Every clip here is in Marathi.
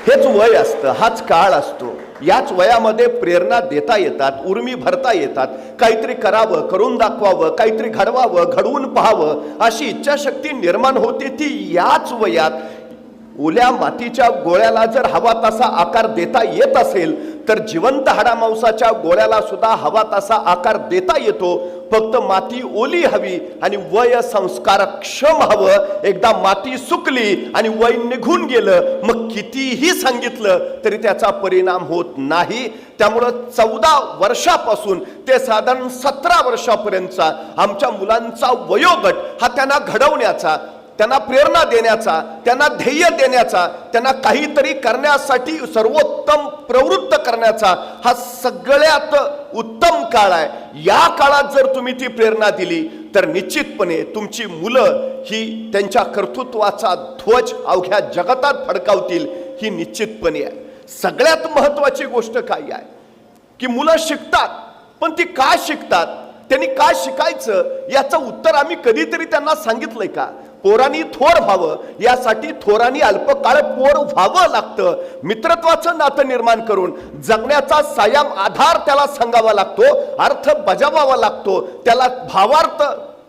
हेच वय असतं, हाच काळ असतो. याच वयामध्ये प्रेरणा देता येतात, उर्मी भरता येतात, काहीतरी करावं, करून दाखवावं, काहीतरी घडवावं, घडवून पाहावं अशी इच्छाशक्ती निर्माण होते. ती याच वयात ओल्या मातीच्या गोळ्याला जर हवा तसा आकार देता येत असेल तर जिवंत हाडामांसाच्या गोळ्याला सुद्धा हवा तसा आकार देता येतो. फक्त माती ओली हवी आणि वय संस्कारक्षम हवं. एकदा माती सुकली आणि वय निघून गेलं, मग कितीही सांगितलं तरी त्याचा परिणाम होत नाही. त्यामुळं 14 वर्षापासून ते साधारण 17 वर्षापर्यंतचा आमच्या मुलांचा वयोगट हा त्यांना घडवण्याचा, त्यांना प्रेरणा देण्याचा, त्यांना ध्येय देण्याचा, त्यांना काहीतरी करण्यासाठी सर्वोत्तम प्रवृत्त करण्याचा हा सगळ्यात उत्तम काळ आहे. या काळात जर तुम्ही ती प्रेरणा दिली तर निश्चितपणे तुमची मुलं ही त्यांच्या कर्तृत्वाचा ध्वज अवघ्या जगतात फडकावतील, ही निश्चितपणे आहे. सगळ्यात महत्वाची गोष्ट काय आहे की मुलं शिकतात, पण ती का शिकतात, त्यांनी का शिकायचं याचं उत्तर आम्ही कधीतरी त्यांना सांगितलंय का? पोरांनी थोर व्हावं यासाठी थोरांनी अल्पकाळ पोर व्हावं लागतं. मित्रत्वाचं नातं निर्माण करून जगण्याचा सायाम आधार त्याला सांगावा लागतो, अर्थ बजावावा लागतो, त्याला भावार्थ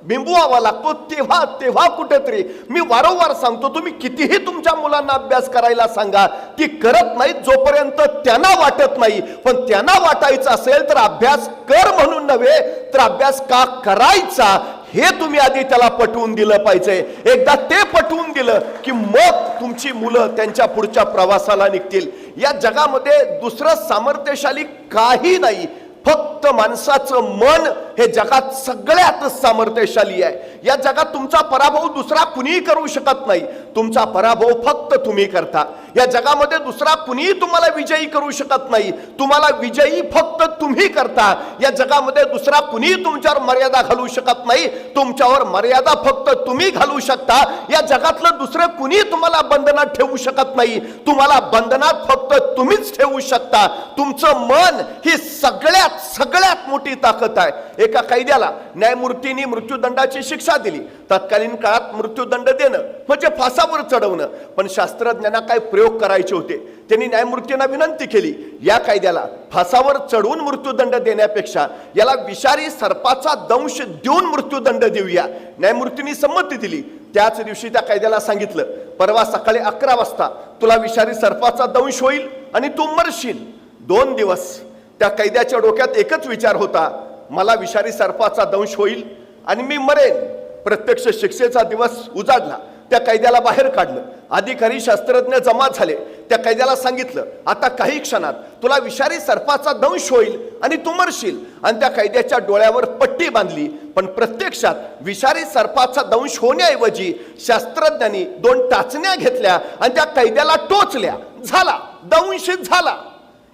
बिंबवावा लागतो. तेव्हा कुठेतरी मी वारंवार सांगतो, तुम्ही कितीही तुमच्या मुलांना अभ्यास करायला सांगा, ती करत नाहीत जोपर्यंत त्यांना वाटत नाही. पण त्यांना वाटायचं असेल तर अभ्यास कर म्हणून नव्हे तर अभ्यास का करायचा हे तुम्ही आधी त्याला पटवून दिलं पाहिजे. एकदा ते पटवून दिलं की मग तुमची मुलं त्यांच्या पुढच्या प्रवासाला निघतील. या जगामध्ये दुसरं सामर्थ्यशाली काही नाही, फक्त माणसाचं मन हे जगात सगळ्यात सामर्थ्यशाली आहे. या जगात तुमचा पराभव दुसरा कुणीही करू शकत नाही, तुमचा पराभव फक्त तुम्ही करता. या जगामध्ये दुसरा कुणीही तुम्हाला विजयी करू शकत नाही, तुम्हाला विजयी फक्त तुम्ही करता. या जगामध्ये दुसरा कुणीही तुमच्यावर मर्यादा घालू शकत नाही, तुमच्यावर मर्यादा फक्त तुम्ही घालू शकता. या जगातलं दुसरं कुणीही तुम्हाला बंधनात ठेवू शकत नाही, तुम्हाला बंधनात फक्त तुम्हीच ठेवू शकता. तुमचं मन ही सगळ्यात मोठी ताकद आहे. एका कैद्याला न्यायमूर्तींनी मृत्यूदंडाची शिक्षा दिली. तत्कालीन काळात मृत्यूदंड देणं म्हणजे फासावर चढवणं, पण शास्त्रज्ञांना काय प्रयोग करायचे होते. त्यांनी न्यायमूर्तींना विनंती केली, या कायद्याला फासावर चढवून मृत्यूदंड देण्यापेक्षा याला विषारी सर्पाचा दंश देऊन मृत्यूदंड देऊया. न्यायमूर्तींनी संमती दिली. त्याच दिवशी त्या कायद्याला सांगितलं, परवा सकाळी 11 वाजता तुला विषारी सर्पाचा दंश होईल आणि तू मरशील. 2 दिवस त्या कैद्याच्या डोक्यात एकच विचार होता, मला विषारी सर्पाचा दंश होईल आणि मी मरेन. प्रत्यक्ष शिक्षेचा दिवस उजाडला. त्या कैद्याला बाहेर काढलं. अधिकारी शास्त्रज्ञ जमा झाले. त्या कैद्याला सांगितलं, आता काही क्षणात तुला विषारी सर्पाचा दंश होईल आणि तू मरशील. आणि त्या कैद्याच्या डोळ्यावर पट्टी बांधली. पण प्रत्यक्षात विषारी सर्पाचा दंश होण्याऐवजी शास्त्रज्ञांनी 2 टाचण्या घेतल्या आणि त्या कैद्याला टोचल्या. झाला दंश झाला.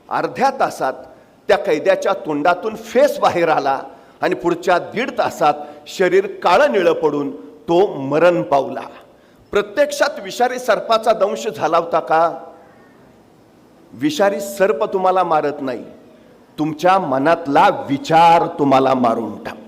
अर्ध्या तासात त्या कैद्याच्या तोंडातून फेस बाहेर आला आणि पुढच्या 1.5 तासात शरीर काळं निळं पडून तो मरण पावला. प्रत्यक्षात विषारी सर्पाचा दंश झाला होता का? विषारी सर्प तुम्हाला मारत नाही, तुमच्या मनातला विचार तुम्हाला मारून टाकतो.